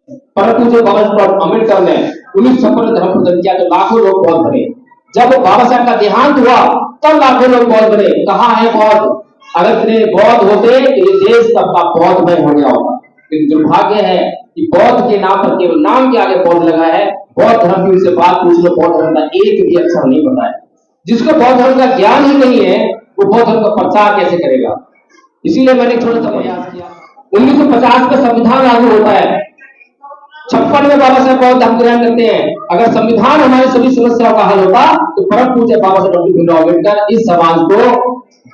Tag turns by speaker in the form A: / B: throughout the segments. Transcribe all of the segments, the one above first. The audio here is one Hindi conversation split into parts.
A: परंतु जो बाबा साहब अम्बेडकर ने 1956 में धर्म प्रदान किया तो लाखों लोग बौद्ध बने। जब बाबा साहब का देहांत हुआ तब लाखों लोग बौद्ध बने। कहाँ है बौद्ध? अगर इतने बौद्ध होते तो ये देश सबका बौद्धमय हो गया होगा। लेकिन दुर्भाग्य है कि बौद्ध के नाम पर केवल नाम के आगे बौद्ध लगा है। बौद्ध धर्म की उनसे बात पूछ लो, बौद्ध धर्म का एक भी अक्षर नहीं पता है। जिसको बौद्ध धर्म का ज्ञान ही नहीं है वो बौद्ध धर्म का प्रचार कैसे करेगा? इसीलिए मैंने थोड़ा सा प्रयास किया। 1950 का संविधान लागू होता है, 56 में बाबा साहब बौद्ध धर्म ग्रहण करते हैं। अगर संविधान हमारी सभी समस्याओं का हल होता तो परम पूज्य बाबा साहब डॉक्टर भीमराव अम्बेडकर इस समाज को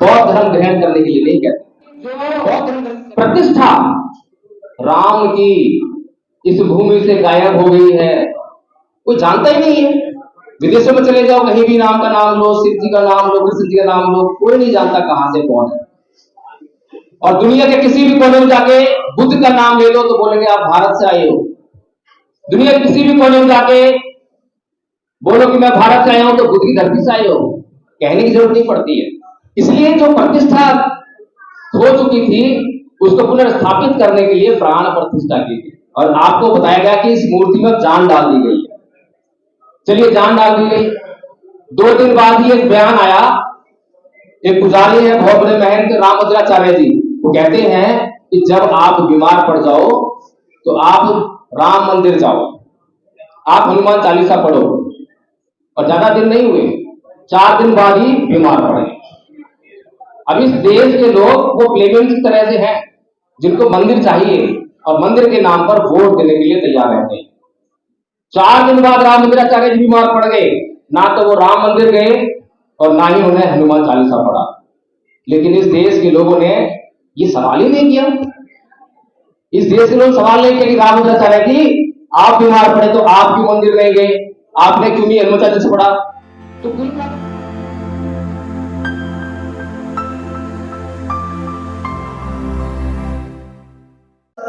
A: बौद्ध धर्म ग्रहण करने के लिए नहीं कहते। बौद्ध धर्म प्रतिष्ठा राम की इस भूमि से गायब हो गई है, कोई जानता ही नहीं है। विदेशों में चले जाओ, कहीं भी नाम का नाम लो, शिव जी का नाम लो, कृष्ण जी का नाम लो, कोई नहीं जानता कहां से कौन है। और दुनिया के किसी भी कोने में जाके बुद्ध का नाम ले लो तो बोलेंगे आप भारत से आए हो। दुनिया के किसी भी कोने में जाके बोलो कि मैं भारत से आया हूं तो बुद्ध की धरती से आए हो, कहने की जरूरत नहीं पड़ती है। इसलिए जो प्रतिष्ठा हो चुकी थी उसको पुनर्स्थापित करने के लिए प्राण प्रतिष्ठा की थी। और आपको बताया गया कि इस मूर्ति में जान डाल दी गई है। चलिए, जान डाल दी गई। 2 दिन बाद ही एक बयान आया, एक पुजारी है बहुत बड़े महंत रामभद्राचार्य जी, वो कहते हैं कि जब आप बीमार पड़ जाओ तो आप राम मंदिर जाओ, आप हनुमान चालीसा पढ़ो। और ज्यादा दिन नहीं हुए, 4 दिन बाद ही बीमार पड़े। अब इस देश के लोग वो प्लेबेंस की तरह से हैं जिनको मंदिर चाहिए और मंदिर के नाम पर वोट देने के लिए तैयार रहते हैं। 4 दिन बाद रामभद्राचार्य जी बीमार पड़ गए, ना तो वो राम मंदिर गए और ना ही उन्हें हनुमान चालीसा पढ़ा। लेकिन इस देश के लोगों ने ये सवाल ही नहीं किया। इस देश के लोग सवाल नहीं किया कि रामभद्राचार्य जी आप बीमार पड़े तो आप क्यों मंदिर नहीं गए, आपने क्यों नहीं हनुमान चालीसा पढ़ा? तो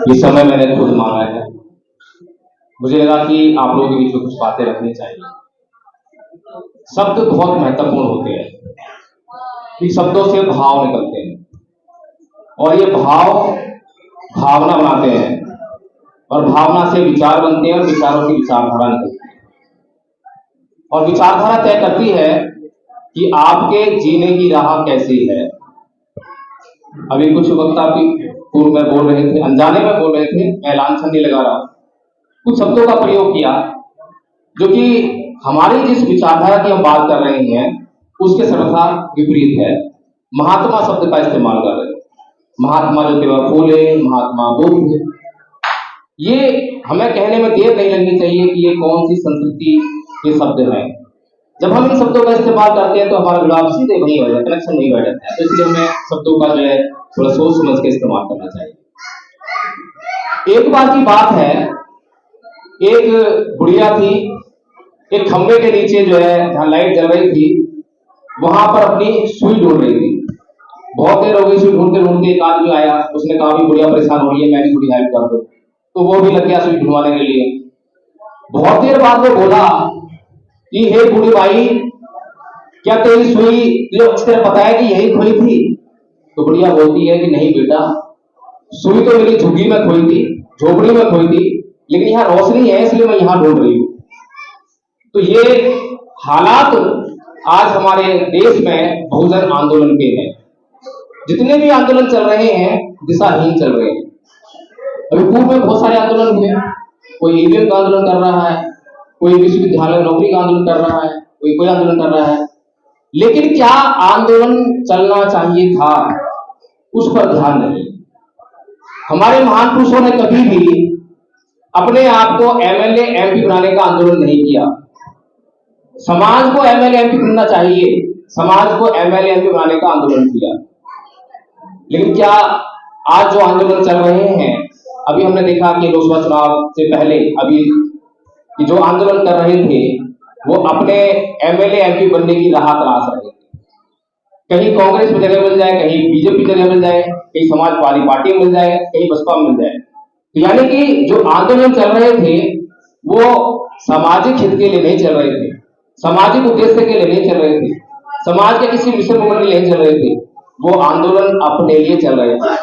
A: ये समय मैंने खुद मांगा है। मुझे लगा कि आप लोगों के बीच में कुछ बातें रखनी चाहिए। शब्द बहुत महत्वपूर्ण होते हैं कि शब्दों से भाव निकलते हैं और ये भाव भावना बनाते हैं और भावना से विचार बनते हैं और विचारों की विचारधारा निकलती है और विचारधारा तय करती है कि आपके जीने की राह कैसी है। अभी कुछ वक्त आप पूर्व में बोल रहे थे, अनजाने में बोल रहे थे, मैं लांछन नहीं लगा रहा, कुछ शब्दों का प्रयोग किया जो कि हमारी जिस विचारधारा की हम बात कर रहे हैं उसके सर्वथा विपरीत है। महात्मा शब्द का इस्तेमाल कर रहे हैं, महात्मा ज्योतिबा फूले, महात्मा बुद्ध। ये हमें कहने में देर नहीं लगनी चाहिए कि ये कौन सी संस्कृति के शब्द हैं। जब हम इन शब्दों का इस्तेमाल करते हैं तो हमारा जुड़ाव सीधे वही हो जाता है, कनेक्शन नहीं बैठ जाता है। तो इसलिए हमें शब्दों का जो है थोड़ा सोच समझ के इस्तेमाल करना चाहिए। एक बार की बात है, एक बुढ़िया थी, एक खंबे के नीचे जो है जहां लाइट जल रही थी वहां पर अपनी सुई ढूंढ रही थी। बहुत देर हो गई सुई ढूंढते ढूंढते, एक आदमी आया, उसने कहा भी बुढ़िया परेशान हो रही है, मैं भी थोड़ी हेल्प कर दो। तो वो भी लग गया सुई ढूंढवाने के लिए। बहुत देर बाद वो बोला कि हे बूढ़ी भाई, क्या तेरी सुई जो अक्षर पता है कि यही खोई थी? तो बुढ़िया बोलती है कि नहीं बेटा, सुई तो मेरी झुग्गी में खोई थी, झोपड़ी में खोई थी, लेकिन यहाँ रोशनी है इसलिए मैं यहाँ ढूंढ रही हूँ। तो ये हालात आज हमारे देश में बहुजन आंदोलन के हैं। जितने भी आंदोलन चल रहे हैं दिशाहीन चल रहे हैं। अभी पूर्व में बहुत सारे आंदोलन हुए, कोई ईवीएम का आंदोलन कर रहा है, कोई विश्वविद्यालय नौकरी का आंदोलन कर रहा है, कोई आंदोलन कर रहा है। लेकिन क्या आंदोलन चलना चाहिए था, उस पर ध्यान नहीं। हमारे महान पुरुषों ने कभी भी अपने आप को एमएलए एमपी बनाने का आंदोलन नहीं किया। समाज को एमएलए एमपी बनना चाहिए, समाज को एमएलए एमपी बनाने का आंदोलन किया। लेकिन क्या आज जो आंदोलन चल रहे हैं, अभी हमने देखा कि लोकसभा चुनाव से पहले अभी जो आंदोलन कर रहे थे वो अपने एमएलए एमपी बनने की राह तलाश रहे थे। कहीं कांग्रेस में जगह मिल जाए, कहीं बीजेपी जगह मिल जाए, कहीं समाजवादी पार्टी मिल जाए, कहीं बसपा मिल जाए। तो यानी कि जो आंदोलन चल रहे थे वो सामाजिक हित के लिए नहीं चल रहे थे, सामाजिक उद्देश्य के लिए नहीं चल रहे थे, समाज के किसी मिशन मूवमेंट के लिए नहीं चल रहे थे, वो आंदोलन अपने लिए चल रहे थे।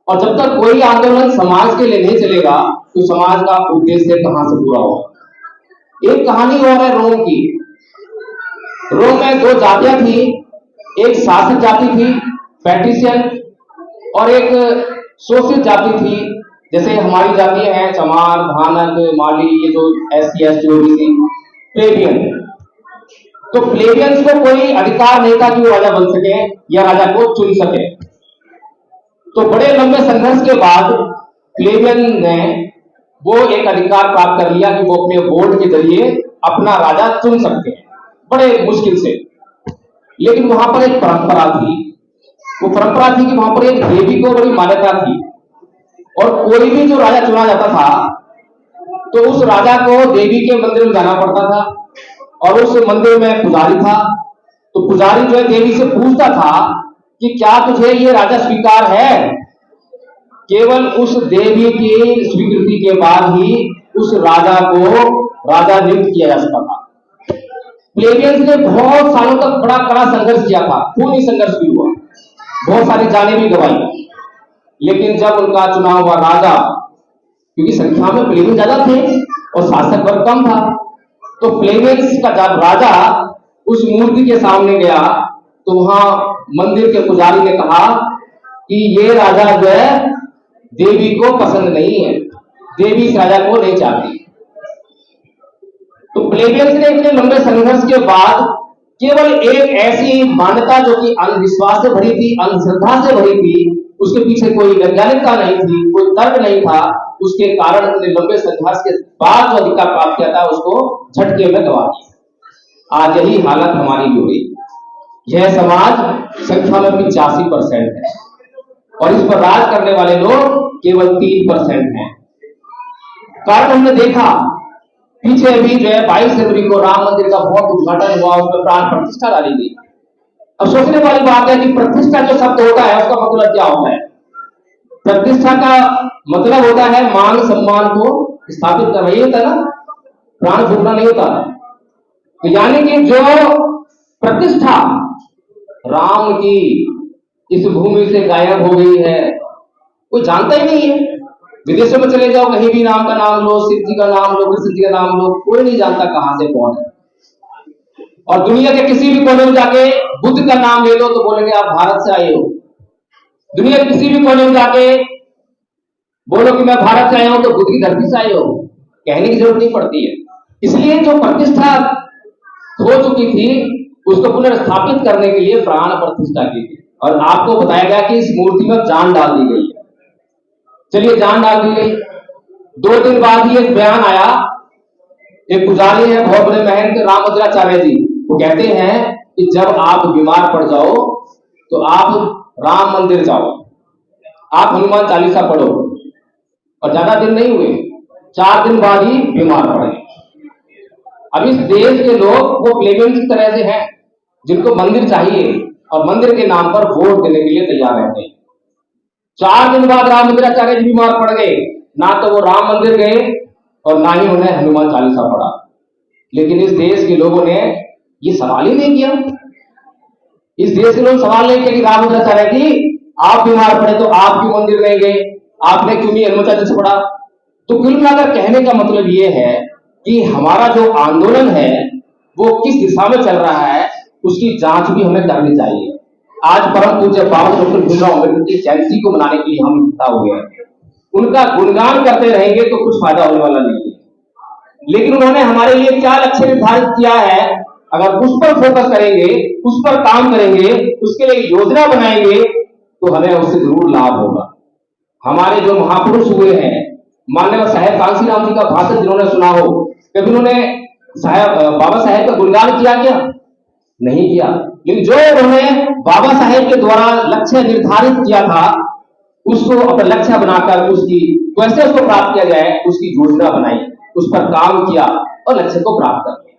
A: और जब तक कोई आंदोलन समाज के लिए नहीं चलेगा तो समाज का उद्देश्य कहां से पूरा होगा। एक कहानी और है रोम की। रोम में दो जातियां थी, एक शासक जाति थी पैट्रिशियन, और एक शोषित जाति थी, जैसे हमारी जातियां हैं चमार, भानक, माली, ये जो SC ST OBC, प्लेबियन। तो प्लेबियंस को कोई अधिकार नहीं था कि वो राजा बन सके या राजा को चुन सके। तो बड़े लंबे संघर्ष के बाद प्लेबियन ने वो एक अधिकार प्राप्त कर लिया कि वो अपने वोट के जरिए अपना राजा चुन सकते हैं, बड़े मुश्किल से। लेकिन वहां पर एक परंपरा थी, वो परंपरा थी कि वहां पर एक देवी को बड़ी मान्यता थी, और कोई भी जो राजा चुना जाता था तो उस राजा को देवी के मंदिर में जाना पड़ता था, और उस मंदिर में पुजारी था। तो पुजारी जो है देवी से पूछता था कि क्या तुझे ये राजा स्वीकार है। केवल उस देवी की स्वीकृति के बाद ही उस राजा को राजा नियुक्त किया जा सकता था। प्लेबियंस ने बहुत सालों तक बड़ा कड़ा संघर्ष किया था, खूनी संघर्ष भी हुआ, बहुत सारी जानें भी गंवाई। लेकिन जब उनका चुनाव हुआ राजा, क्योंकि संख्या में प्लेबियंस ज्यादा थे और शासक वर्ग कम था, तो प्लेबियंस का जब राजा उस मूर्ति के सामने गया तो वहां मंदिर के पुजारी ने कहा कि ये राजा जो है देवी को पसंद नहीं है, देवी इस राजा को नहीं चाहती। तो प्लेबियंस ने इतने लंबे संघर्ष के बाद केवल एक ऐसी मान्यता जो कि अंधविश्वास से भरी थी, अंधश्रद्धा से भरी थी, उसके पीछे कोई वैज्ञानिकता नहीं थी, कोई तर्क नहीं था, उसके कारण इतने लंबे संघर्ष के बाद जो अधिकार प्राप्त किया था उसको झटके में गवा दिया। आज यही हालत हमारी भी हुई। यह समाज संख्या में 85% है और इस पर राज करने वाले लोग केवल 3% हैं। कारण हमने देखा पीछे अभी जो है 22 जनवरी को राम मंदिर का बहुत उद्घाटन हुआ, उसमें प्राण प्रतिष्ठा डाली गई। अब सोचने वाली बात है कि प्रतिष्ठा जो शब्द होता है उसका मतलब क्या होता है। प्रतिष्ठा का मतलब होता है मान सम्मान को स्थापित करना, ये होता है ना, प्राण फूकना नहीं होता। तो यानी कि जो प्रतिष्ठा राम की इस भूमि से गायब हो गई है, कोई जानता ही नहीं है। विदेशों में चले जाओ, कहीं भी नाम का नाम लो, शिव जी का नाम लो, कृष्ण जी का नाम लो, कोई नहीं जानता कहां से कौन है। और दुनिया के किसी भी कोने में जाके बुद्ध का नाम ले लो तो बोलेंगे आप भारत से आए हो। दुनिया के किसी भी कोने में जाके बोलो कि मैं भारत से आया हूं तो बुद्ध की धरती से आए हो, कहने की जरूरत नहीं पड़ती है। इसलिए जो प्रतिष्ठा हो चुकी थी उसको पुनर्स्थापित करने के लिए प्राण प्रतिष्ठा की थी, और आपको बताया गया कि इस मूर्ति में जान डाल दी गई। चलिए जान डाल दी गई, 2 दिन बाद ही एक बयान आया। एक पुजारी है बहुत बड़े महंत रामभद्राचार्य जी, वो कहते हैं कि जब आप बीमार पड़ जाओ तो आप राम मंदिर जाओ, आप हनुमान चालीसा पढ़ो। और ज्यादा दिन नहीं हुए, 4 दिन बाद ही बीमार पड़े। अब इस देश के लोग वो प्लेबियंस की तरह से हैं जिनको मंदिर चाहिए और मंदिर के नाम पर वोट देने के लिए तैयार रहते हैं। 4 दिन बाद रामभद्राचार्य जी बीमार पड़ गए, ना तो वो राम मंदिर गए और ना ही उन्हें हनुमान चालीसा पढ़ा। लेकिन इस देश के लोगों ने ये सवाल ही नहीं किया। इस देश के लोग सवाल नहीं किया कि रामभद्राचार्य जी आप बीमार पड़े तो आप क्यों मंदिर नहीं गए, आपने क्यों नहीं हनुमान चालीसा पढ़ा। तो कुल मिलाकर कहने का मतलब ये है कि हमारा जो आंदोलन है वो किस दिशा में चल रहा है उसकी जांच भी हमें करनी चाहिए। आज परम पूज्य बाबा डॉक्टर भीमराव अम्बेडकर की जयंती को मनाने के लिए हम इकट्ठा हुए हैं। उनका गुणगान करते रहेंगे तो कुछ फायदा होने वाला नहीं है, लेकिन उन्होंने हमारे लिए क्या लक्ष्य निर्धारित किया है, अगर उस पर फोकस करेंगे, उस पर काम करेंगे, उसके लिए योजना बनाएंगे तो हमें उससे जरूर लाभ होगा। हमारे जो महापुरुष हुए हैं, माननीय साहेब कांसीराम जी का भाषण जिन्होंने सुना हो, कभी उन्होंने बाबा साहेब का गुणगान किया क्या? नहीं किया। लेकिन जो उन्होंने बाबा साहेब के द्वारा लक्ष्य निर्धारित किया था उसको अपना लक्ष्य बनाकर उसकी कैसे उसको प्राप्त किया जाए उसकी योजना बनाई, उस पर काम किया और लक्ष्य को प्राप्त कर लिया।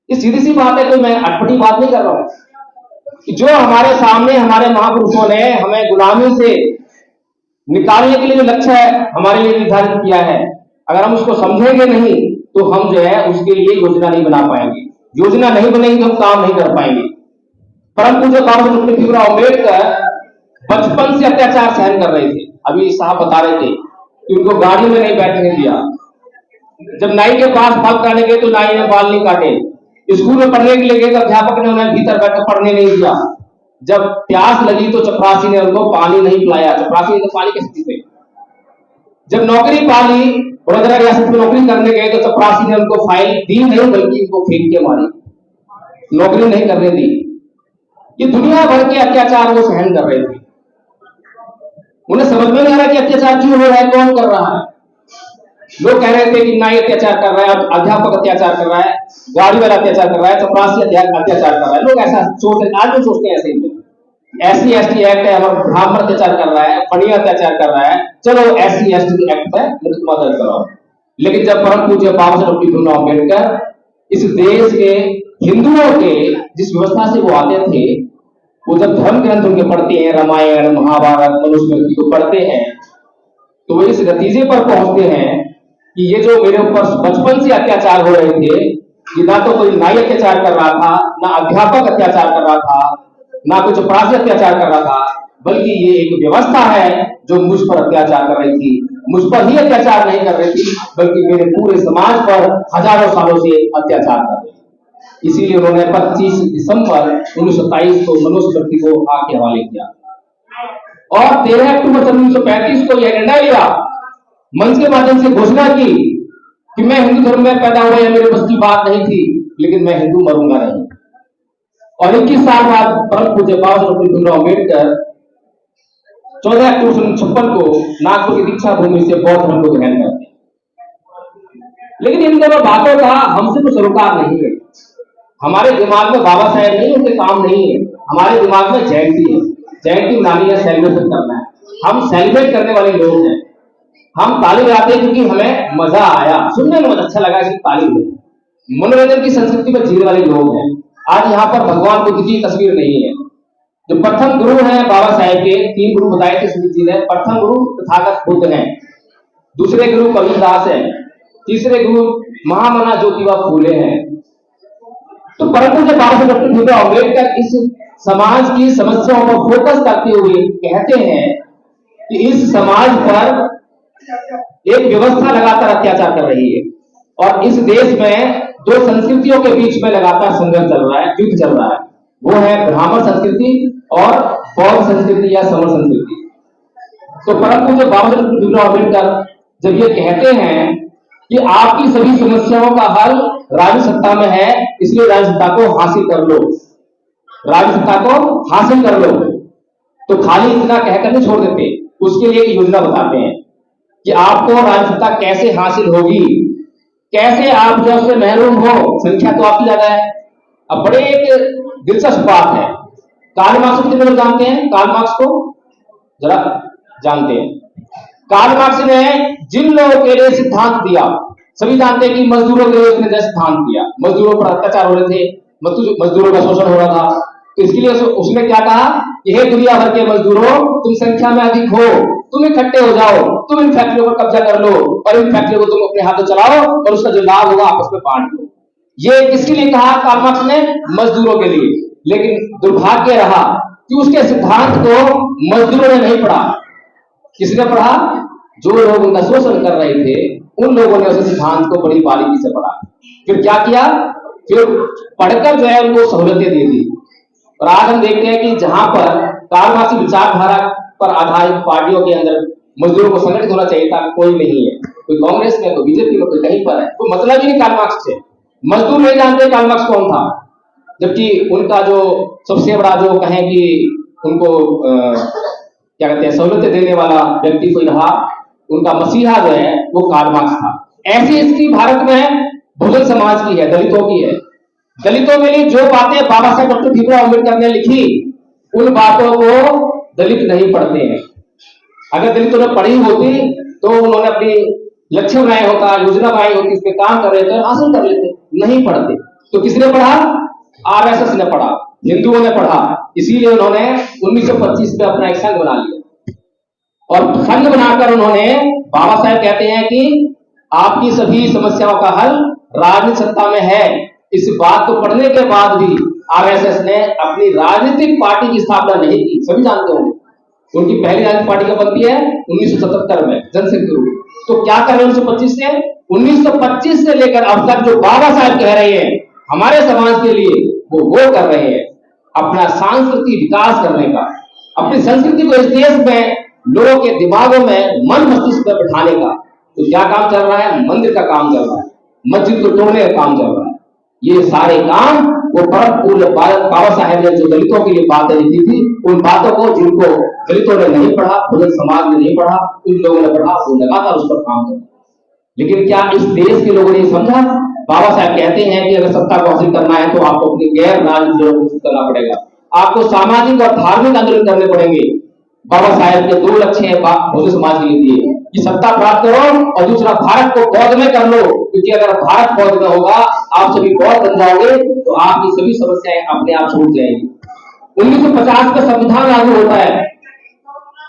A: ये सीधी सी बात है, कोई मैं अटपटी बात नहीं कर रहा हूं। जो हमारे सामने हमारे महापुरुषों ने हमें गुलामी से निकालने के लिए जो लक्ष्य हमारे लिए निर्धारित किया है, अगर हम उसको समझेंगे नहीं तो हम जो है उसके लिए योजना नहीं बना पाएंगे। योजना नहीं बनेगी तो हम काम नहीं कर पाएंगे। परम पूज्य बाबा डॉक्टर भीमराव अम्बेडकर बचपन से अत्याचार सहन कर रहे थे। अभी साहब बता रहे थे कि उनको गाड़ी में नहीं बैठने दिया, जब नाई के पास बाल काटने गए तो नाई ने बाल नहीं काटे, स्कूल में पढ़ने के लिए गए तो अध्यापक ने उन्हें भीतर बैठकर पढ़ने नहीं दिया, जब प्यास लगी तो चपरासी ने उनको पानी नहीं पिलाया, चपरासी ने तो पानी कैसे पीते, जब नौकरी पाली वडोदरा रियासत में नौकरी करने गए तो चपरासी ने उनको फाइल दी नहीं बल्कि उनको फेंक के मारी, नौकरी नहीं करने दी। ये दुनिया भर के अत्याचार वो सहन कर रहे थे, उन्हें समझ में नहीं आ रहा कि अत्याचार क्यों हो रहा है, कौन कर रहा है। लोग कह रहे थे कि नाई अत्याचार कर रहा है, अध्यापक अत्याचार कर रहा है, गाड़ी वाला अत्याचार कर रहा है, चपरासी अत्याचार कर रहा है, लोग ऐसा सोचते, आज भी सोचते हैं ऐसे ही। SC ST एक्ट है, हमारा ब्राह्मण अत्याचार कर रहा है, पढ़िया अत्याचार कर रहा है, चलो SC ST एक्ट है मृत्यु दंड कराओ। लेकिन जब परम पूज्य बाबा साहब डॉक्टर भीमराव अम्बेडकर इस देश के हिंदुओं के जिस व्यवस्था से वो आते थे, वो जब धर्म ग्रंथ उनके पढ़ते हैं, रामायण महाभारत मनुस्मृति को पढ़ते हैं, तो वो इस नतीजे पर पहुंचते हैं कि ये जो मेरे ऊपर बचपन से अत्याचार हो रहे थे, ये ना तो कोई नाई अत्याचार कर रहा था, ना अध्यापक अत्याचार कर रहा था, ना कुछ अपराधी अत्याचार कर रहा था, बल्कि ये एक व्यवस्था है जो मुझ पर अत्याचार कर रही थी। मुझ पर ही अत्याचार नहीं कर रही थी, बल्कि मेरे पूरे समाज पर हजारों सालों से अत्याचार कर रही थी। इसीलिए उन्होंने 25 दिसंबर 1927 को मनुस्मृति को आग के हवाले किया और 13 अक्टूबर 1935 को यह निर्णय लिया, मंच के माध्यम से घोषणा की कि मैं हिंदू धर्म में पैदा हुआ, मेरे बस की बात नहीं थी, लेकिन मैं हिंदू मरूंगा नहीं। और 21 साल बाद परम पूज्य बाबा साहब डॉक्टर भीमराव अम्बेडकर 14 अक्टूबर 1956 को नागपुर की दीक्षा भूमि से बौद्ध धर्म को ग्रहण करते हैं। लेकिन इन दोनों बातों का हमसे कुछ सरोकार नहीं है, हमारे दिमाग में बाबा साहेब नहीं, उनके काम नहीं है, हमारे दिमाग में जयंती है, जयंती मनानी है, सेलिब्रेशन करना है, हम सेलिब्रेट करने वाले लोग हैं, हम ताली बजाते हैं क्योंकि हमें मजा आया, सुनने में बहुत अच्छा लगा, इसकी ताली है, मनोरंजन की संस्कृति में जीने वाले लोग हैं। आज यहाँ पर भगवान बुद्ध की तस्वीर नहीं है। जो प्रथम गुरु हैं बाबा साहेब के, 3 गुरु बताए थे सुमित जी ने। प्रथम गुरु तथागत बुद्ध हैं, दूसरे गुरु कबीरदास हैं, तीसरे गुरु महामना ज्योतिबा फूले हैं। तो परम पूज्य बाबा साहेब डॉक्टर भीमराव अम्बेडकर इस समाज की समस्याओं पर फोकस करते हुए कहते हैं कि इस समाज पर एक व्यवस्था लगातार अत्याचार कर रही है और इस देश में 2 संस्कृतियों के बीच में लगातार संघर्ष चल रहा है, युद्ध चल रहा है, वो है ब्राह्मण संस्कृति और बौद्ध संस्कृति या समर संस्कृति। तो परम पूज्य बाबा साहेब भीमराव अम्बेडकर जब ये कहते हैं कि आपकी सभी समस्याओं का हल राज्य सत्ता में है, इसलिए राज्य सत्ता को हासिल कर लो, राज्य सत्ता को हासिल कर लो, तो खाली इतना कहकर नहीं छोड़ देते, उसके लिए एक योजना बताते हैं कि आपको राज्य सत्ता कैसे हासिल होगी, कैसे आप जो उससे महरूम हो, संख्या तो आपकी ज्यादा है। अब बड़े एक दिलचस्प बात है, कार्ल मार्क्स को कितने लोग जानते हैं? कार्ल मार्क्स को जरा जानते हैं? कार्ल मार्क्स ने जिन लोगों के लिए सिद्धांत दिया, सभी जानते हैं कि मजदूरों के लिए उसने जो सिद्धांत दिया, मजदूरों पर अत्याचार हो रहे थे, मजदूरों का शोषण हो रहा था, तो इसके लिए उसने क्या कहा कि हे दुनिया भर के मजदूरों, तुम संख्या में अधिक हो, तुम इकट्ठे हो जाओ, तुम इन फैक्ट्रियों पर कब्जा कर लो और इन फैक्ट्रियों को तुम अपने हाथों चलाओ और उसका जो लाभ होगा आपस में बांट लो। ये किसके लिए कहा कार्ल मार्क्स ने? मजदूरों के लिए। लेकिन दुर्भाग्य रहा कि उसके सिद्धांत को मजदूरों ने नहीं पढ़ा। किसने पढ़ा? जो लोग उनका शोषण कर रहे थे, उन लोगों ने उस सिद्धांत को बड़ी बारीकी से पढ़ा। फिर क्या किया? फिर पढ़कर जो है उनको सहूलतें दे दी। और आज हम देखते हैं कि जहां पर कार्ल मार्क्स की विचारधारा पर आधारित पार्टियों के अंदर मजदूरों को संगठित होना चाहिए था, कोई नहीं है, कोई कांग्रेस में, कोई बीजेपी में, कोई कहीं पर है, कोई मतलब ही नहीं कार्ल मार्क्स से। मजदूर नहीं जानते कार्ल मार्क्स कौन था, जबकि उनका जो सबसे बड़ा जो कहें कि उनको क्या कहते हैं सहूलतें देने वाला व्यक्ति कोई रहा, उनका मसीहा जो है वो कार्ल मार्क्स था। ऐसी स्थिति भारत में बहुजन समाज की है, दलितों की है। दलितों के लिए जो बातें बाबा साहेब डॉक्टर भीमराव अम्बेडकर ने लिखी, उन बातों को दलित नहीं पढ़ते हैं। अगर दलितों ने पढ़ी होती तो उन्होंने अपनी लक्ष्य बनाया होता, योजना बनाई होती, इस पे काम कर रहे थे, हासिल कर लेते, नहीं पढ़ते। तो किसने पढ़ा? आरएसएस ने पढ़ा, हिंदुओं ने पढ़ा, इसीलिए उन्होंने 1925 में अपना एक संघ बना लिया और संघ बनाकर उन्होंने, बाबा साहेब कहते हैं कि आपकी सभी समस्याओं का हल राजनीतिक सत्ता में है। इस बात को पढ़ने के बाद भी आरएसएस ने अपनी राजनीतिक पार्टी की स्थापना नहीं की, सभी जानते होंगे। उनकी पहली राजनीतिक पार्टी कब बनती है? 1977 में, जनसंघ ग्रुप। तो क्या कर रहे हैं 1925 से? 1925 से लेकर अब तक जो बाबा साहब कह रहे हैं हमारे समाज के लिए, वो कर रहे हैं अपना सांस्कृतिक विकास करने का, अपनी संस्कृति को इस देश में लोगों के दिमागों में, मन मस्तिष्क में बैठाने का। तो क्या काम चल रहा है? मंदिर का काम चल रहा है, मस्जिद को तोड़ने का काम चल रहा है। ये सारे काम वो परम पूज्य बाबा साहेब ने जो दलितों के लिए बातें लिखी थी, उन बातों को जिनको दलितों ने नहीं पढ़ा, बहुजन समाज ने नहीं पढ़ा, उन लोगों ने पढ़ा, वो लगातार उस पर काम कर। लेकिन क्या इस देश के लोगों ने समझा? बाबा साहब कहते हैं कि अगर सत्ता को हासिल करना है तो आपको अपनी गैर राजनीतिक को करना पड़ेगा, आपको सामाजिक और धार्मिक आंदोलन करने पड़ेंगे। बाबा साहब के 2 लक्ष्य है बहुजन समाज के लिए कि सत्ता प्राप्त करो और दूसरा भारत को बौद्ध में कर लो, क्योंकि अगर भारत बौद्ध में होगा, आप सभी बौद्ध बन जाओगे तो आपकी सभी समस्याएं अपने आप छूट जाएंगी। 1950 का संविधान लागू होता है,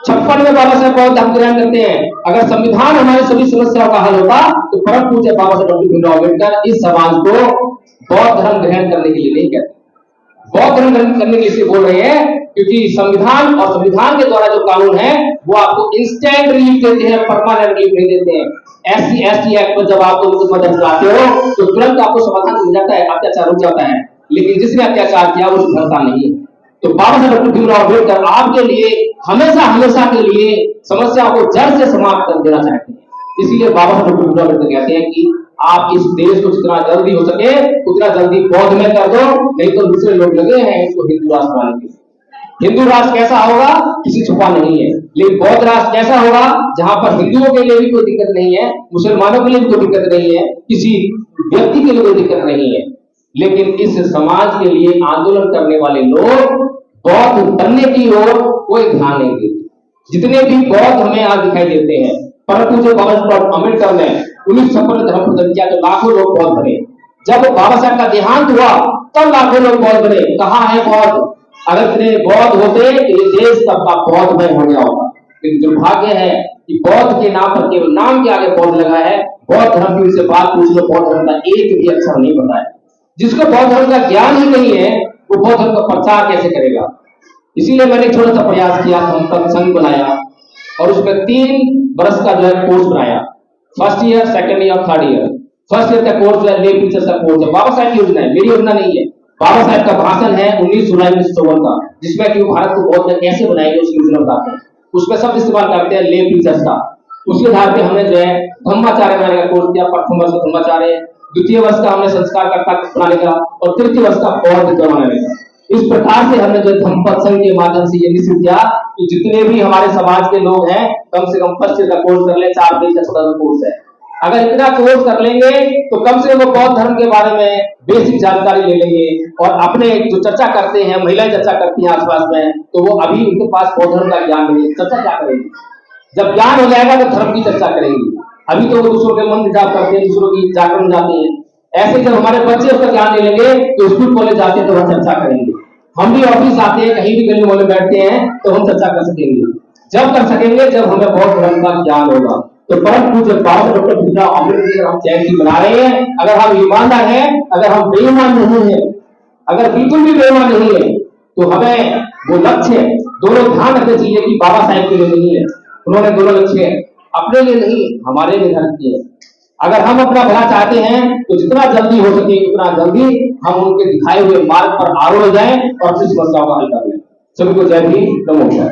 A: 56 में बाबा साहब बौद्ध धर्म ग्रहण करते हैं। अगर संविधान हमारी सभी समस्याओं का हल होता तो परम पूज्य बाबा साहब डॉक्टर भीमराव अम्बेडकर इस समाज को बौद्ध धर्म ग्रहण करने के लिए नहीं कहते। बौद्ध धर्म ग्रहण करने के लिए बोल रहे हैं क्योंकि संविधान और संविधान के द्वारा जो कानून है वो आपको इंस्टेंट रिलीफ देते हैं, परमानेंट रिलीफ नहीं देते हैं। SC/ST एक्ट पर जब आप मुकदमा दर्ज कराते हो तो तुरंत आपको समाधान मिल जाता है, अत्याचार रुक जाता है, लेकिन जिसने अत्याचार किया वो सुधरता नहीं। तो बाबा साहब डॉक्टर भीमराव अम्बेडकर आपके लिए हमेशा के लिए समस्या को जड़ से समाप्त कर देना चाहते हैं। इसीलिए बाबा साहब डॉक्टर भीमराव अम्बेडकर कहते हैं कि आप इस देश को जितना जल्दी हो सके उतना जल्दी बौद्ध में कर दो, नहीं तो दूसरे लोग लगे हैं इसको हिंदू राष्ट्र बनाने के लिए। हिंदू राष्ट्र कैसा होगा किसी छुपा नहीं है, लेकिन बौद्ध राष्ट्र कैसा होगा जहां पर हिंदुओं के लिए भी कोई दिक्कत नहीं है, मुसलमानों के लिए भी कोई दिक्कत नहीं है, किसी व्यक्ति के लिए कोई दिक्कत नहीं है, लेकिन इस समाज के लिए आंदोलन करने वाले लोग बौद्ध बनने की ओर कोई ध्यान नहीं देते। जितने भी बौद्ध हमें आज दिखाई देते हैं, परंतु जो बाबा साहब अम्बेडकर ने 1956 में धर्म प्रदान किया तो लाखों लोग बौद्ध बने। जब बाबा साहब का देहांत हुआ तब लाखों लोग बौद्ध बने। कहाँ है बौद्ध? अगर इतने बौद्ध होते तो ये देश सबका बौद्धमय हो गया होगा। लेकिन दुर्भाग्य है कि बौद्ध के नाम पर केवल नाम के आगे बौद्ध लगा है। बौद्ध धर्म की उनसे बात पूछ लो, बौद्ध धर्म का एक भी अक्षर नहीं पता है। जिसको बौद्ध धर्म का ज्ञान ही नहीं है वो बौद्ध धर्म का प्रचार कैसे करेगा? इसीलिए मैंने छोटा सा प्रयास किया, हम संघ बनाया और उसमें 3 वर्ष का जो है कोर्स बनाया, first year, second year, third year. First year का कोर्स जो है ले टीचर्स का कोर्स है, बाबा साहब की योजना है, मेरी योजना नहीं है। बाबा साहब का भाषण है 19 जुलाई 1954 का, जिसमें कि भारत को बौद्ध में कैसे बनाएंगे उसकी योजना बताते हैं। उसमें सब इस्तेमाल करते हैं ले टीचर्स का। उसके आधार पे हमने जो है धम्माचार्य बनाने का कोर्स किया। प्रथम वर्ष का धम्माचार्य, द्वितीय वर्ष का हमने संस्कारकर्ता बनाने का और तृतीय वर्ष का बौद्ध बनाने का। इस प्रकार से हमने जो धम्मपद संघ के माध्यम से ये निश्चित किया कि जितने भी हमारे समाज के लोग हैं कम से कम फर्स्ट ईयर का कोर्स कर ले, 4 पेज का छोटा सा कोर्स है। अगर इतना कोर्स कर लेंगे तो कम से कम वो बौद्ध धर्म के बारे में बेसिक जानकारी ले लेंगे और अपने जो चर्चा करते हैं, महिलाएं चर्चा करती हैं आसपास में, तो वो अभी उनके पास बौद्ध धर्म का ज्ञान नहीं है, चर्चा क्या करेंगे? जब ज्ञान हो जाएगा तो धर्म की चर्चा करेंगे। अभी तो वो दूसरों के मंदिर जाप करते हैं, दूसरों की जागरण जाते हैं। ऐसे जब हमारे बच्चे उसका ज्ञान ले लेंगे तो स्कूल कॉलेज जाते हैं तो वह चर्चा करेंगे। हम भी ऑफिस आते हैं, कहीं भी गली मोहल्ले बैठते हैं तो हम चर्चा कर सकेंगे। जब कर सकेंगे जब हमें बौद्ध धर्म का ज्ञान होगा। तो परम पूज्य बाबा डॉक्टर भीमराव अम्बेडकर हम जयंती मना रहे हैं। अगर हम ईमानदार हैं, अगर हम बेईमान नहीं है, अगर बिल्कुल भी बेईमान नहीं है, तो हमें वो लक्ष्य दोनों ध्यान रखने चाहिए कि बाबा साहब के लिए नहीं है, उन्होंने दोनों लक्ष्य अपने लिए नहीं हमारे लिए निर्धारित किए। अगर हम अपना भला चाहते हैं तो जितना जल्दी हो सके उतना जल्दी हम उनके दिखाए हुए मार्ग पर आरूढ़ हो जाएं और अपनी समस्याओं का हल कर लें। सभी को जय भीम, नमो बुद्धाय।